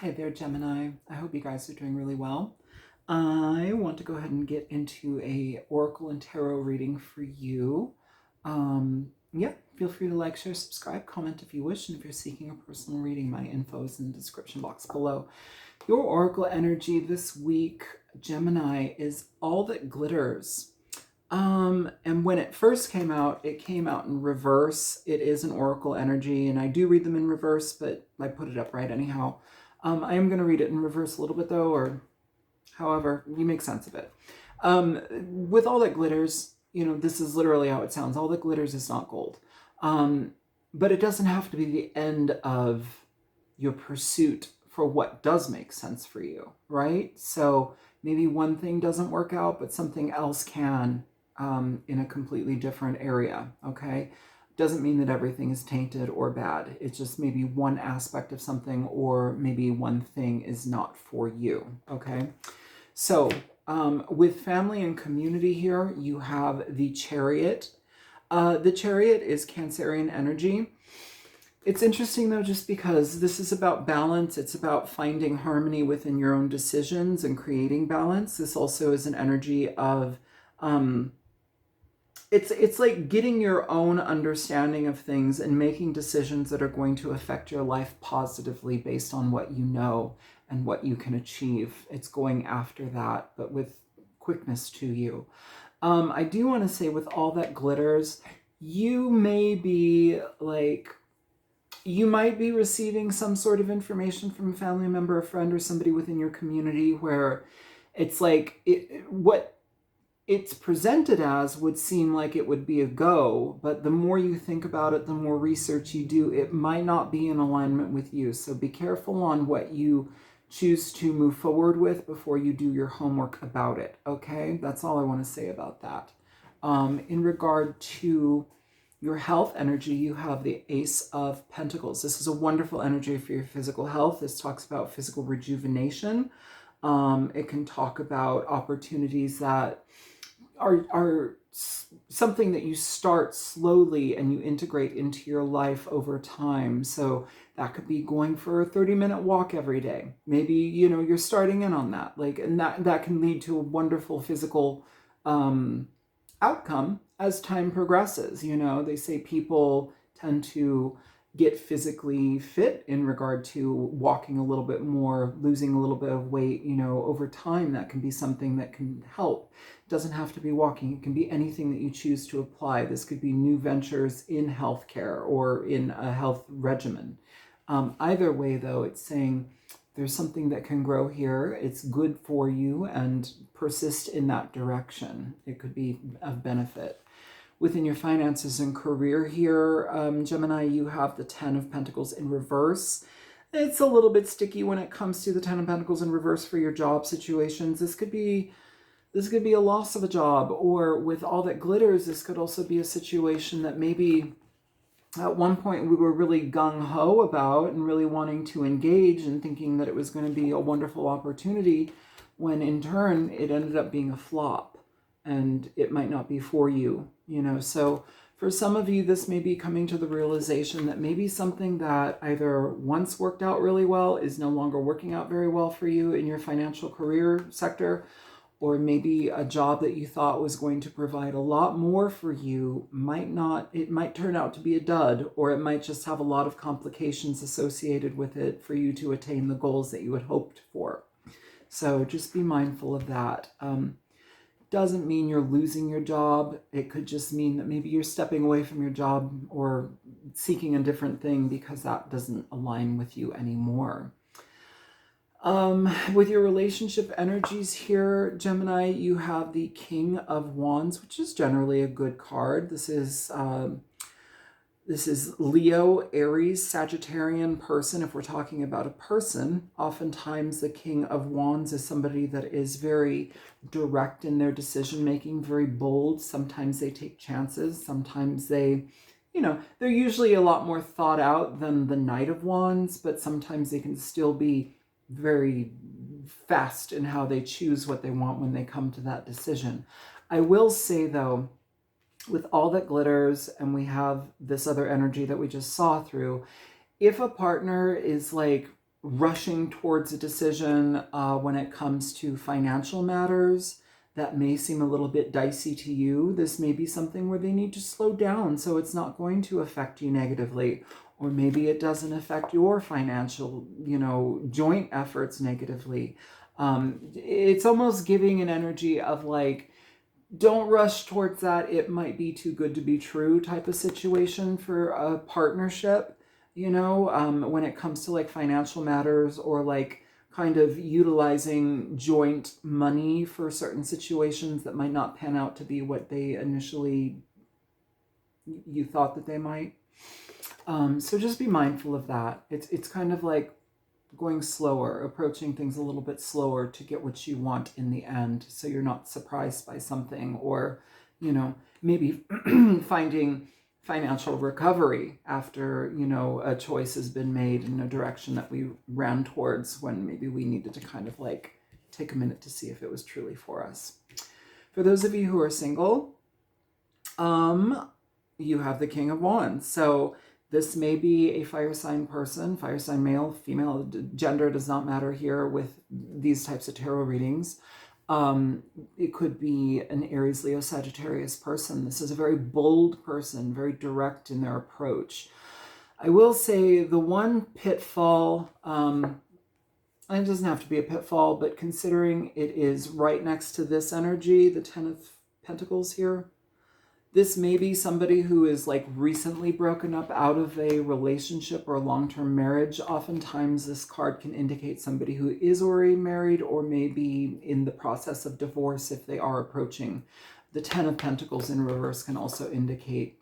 Hi there, Gemini. I hope you guys are doing really well. I want to go ahead and get into a Oracle and Tarot reading for you. Yeah, feel free to like, share, subscribe, comment if you wish, and if you're seeking a personal reading, my info is in the description box below. Your Oracle energy this week, Gemini, is all that glitters. And when it first came out, it came out in reverse. It is an Oracle energy, and I do read them in reverse, but I put it up right anyhow. I am going to read it in reverse a little bit though, or however, you make sense of it. With all that glitters, this is literally how it sounds. All that glitters is not gold. But it doesn't have to be the end of your pursuit for what does make sense for you, right? So maybe one thing doesn't work out, but something else can in a completely different area, okay? Doesn't mean that everything is tainted or bad. It's just maybe one aspect of something, or maybe one thing is not for you, okay? So with family and community here, you have the Chariot. The Chariot is Cancerian energy. It's interesting though, just because this is about balance. It's about finding harmony within your own decisions and creating balance. This also is an energy of it's like getting your own understanding of things and making decisions that are going to affect your life positively based on what you know and what you can achieve. It's going after that, but with quickness to you. I do want to say, with all that glitters, you may be you might be receiving some sort of information from a family member, a friend, or somebody within your community where it's like what it's presented as would seem like it would be a go, but the more you think about it, the more research you do, it might not be in alignment with you. So be careful on what you choose to move forward with before you do your homework about it, okay? That's all I want to say about that. In regard to your health energy, you have the Ace of Pentacles. This is a wonderful energy for your physical health. This talks about physical rejuvenation. It can talk about opportunities that are something that you start slowly and you integrate into your life over time. So that could be going for a 30-minute walk every day. Maybe, you're starting in on that. And that can lead to a wonderful physical outcome as time progresses. They say people tend to get physically fit in regard to walking a little bit more, losing a little bit of weight, over time. That can be something that can help. It doesn't have to be walking. It can be anything that you choose to apply. This could be new ventures in healthcare or in a health regimen. Either way, though, it's saying there's something that can grow here. It's good for you, and persist in that direction. It could be of benefit. Within your finances and career here, Gemini, you have the Ten of Pentacles in reverse. It's a little bit sticky when it comes to the Ten of Pentacles in reverse for your job situations. This could be a loss of a job, or with all that glitters, this could also be a situation that maybe at one point we were really gung-ho about and really wanting to engage and thinking that it was going to be a wonderful opportunity, when in turn it ended up being a flop and it might not be for you, So for some of you, this may be coming to the realization that maybe something that either once worked out really well is no longer working out very well for you in your financial career sector, or maybe a job that you thought was going to provide a lot more for you might not. It might turn out to be a dud, or it might just have a lot of complications associated with it for you to attain the goals that you had hoped for. So just be mindful of that. Doesn't mean you're losing your job. It could just mean that maybe you're stepping away from your job or seeking a different thing because that doesn't align with you anymore. With your relationship energies here, Gemini, you have the King of Wands, which is generally a good card. This is Leo, Aries, Sagittarian person. If we're talking about a person, oftentimes the King of Wands is somebody that is very direct in their decision making, very bold. Sometimes they take chances. Sometimes they're usually a lot more thought out than the Knight of Wands, but sometimes they can still be very fast in how they choose what they want when they come to that decision. I will say, though, with all that glitters, and we have this other energy that we just saw through, if a partner is rushing towards a decision when it comes to financial matters that may seem a little bit dicey to you. This may be something where they need to slow down so it's not going to affect you negatively. Or maybe it doesn't affect your financial, joint efforts negatively. It's almost giving an energy of like, don't rush towards that. It might be too good to be true type of situation for a partnership, when it comes to like financial matters or like kind of utilizing joint money for certain situations that might not pan out to be what they initially you thought that they might. So just be mindful of that. It's kind of like going slower, approaching things a little bit slower to get what you want in the end, so you're not surprised by something, or maybe finding financial recovery after a choice has been made in a direction that we ran towards when maybe we needed to kind of like take a minute to see if it was truly for us. For those of you who are single, you have the King of Wands. So this may be a fire sign person, fire sign male, female, gender does not matter here with these types of tarot readings. It could be an Aries, Leo, Sagittarius person. This is a very bold person, very direct in their approach. I will say the one pitfall, and it doesn't have to be a pitfall, but considering it is right next to this energy, the Ten of Pentacles here, this may be somebody who is like recently broken up out of a relationship or a long-term marriage. Oftentimes this card can indicate somebody who is already married or maybe in the process of divorce if they are approaching. The Ten of Pentacles in reverse can also indicate,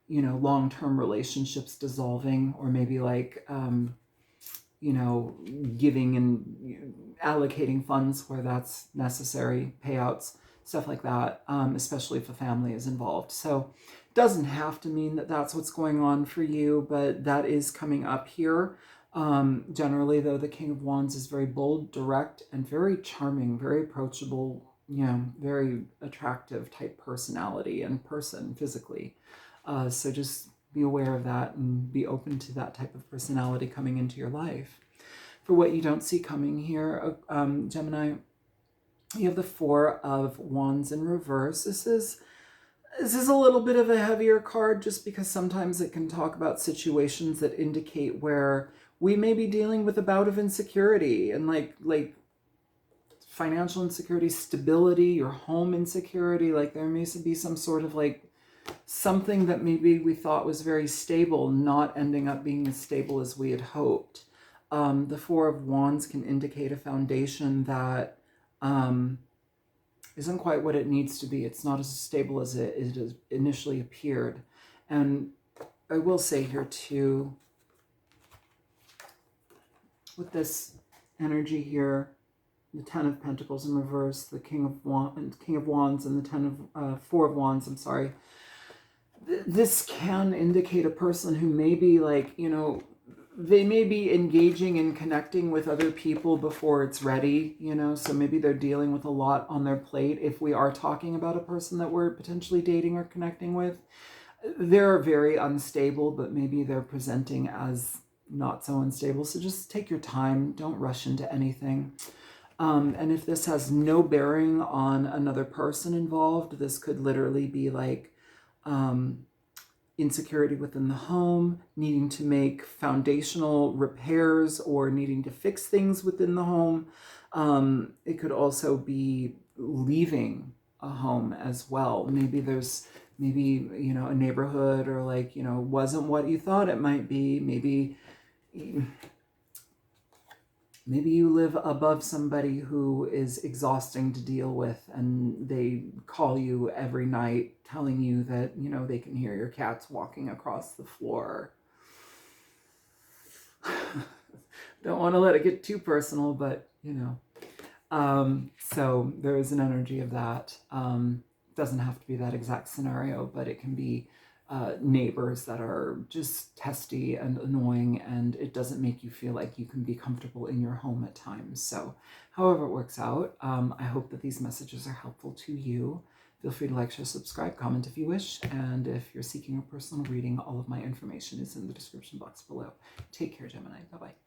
long-term relationships dissolving, or maybe like, giving and allocating funds where that's necessary, payouts, stuff like that, especially if a family is involved. So it doesn't have to mean that that's what's going on for you, but that is coming up here. Generally, though, the King of Wands is very bold, direct, and very charming, very approachable, very attractive type personality and person physically. So just be aware of that and be open to that type of personality coming into your life. For what you don't see coming here, Gemini, you have the Four of Wands in reverse. This is a little bit of a heavier card just because sometimes it can talk about situations that indicate where we may be dealing with a bout of insecurity and like financial insecurity, stability, your home insecurity. Like there may be some sort of like something that maybe we thought was very stable not ending up being as stable as we had hoped. The Four of Wands can indicate a foundation that isn't quite what it needs to be. It's not as stable as it initially appeared. And I will say here too, with this energy here, the Ten of Pentacles in reverse, the King of Wands, and the Four of Wands, I'm sorry. This can indicate a person who may be like, they may be engaging and connecting with other people before it's ready, so maybe they're dealing with a lot on their plate. If we are talking about a person that we're potentially dating or connecting with, they're very unstable, but maybe they're presenting as not so unstable. So just take your time. Don't rush into anything. And if this has no bearing on another person involved, this could literally be like, insecurity within the home, needing to make foundational repairs or needing to fix things within the home. It could also be leaving a home as well. Maybe there's a neighborhood or like, wasn't what you thought it might be. Maybe you live above somebody who is exhausting to deal with and they call you every night telling you that, they can hear your cats walking across the floor. Don't want to let it get too personal, but, so there is an energy of that. Doesn't have to be that exact scenario, but it can be neighbors that are just testy and annoying, and it doesn't make you feel like you can be comfortable in your home at times. So however it works out, I hope that these messages are helpful to you. Feel free to like, share, subscribe, comment if you wish, and if you're seeking a personal reading, all of my information is in the description box below. Take care, Gemini. Bye-bye.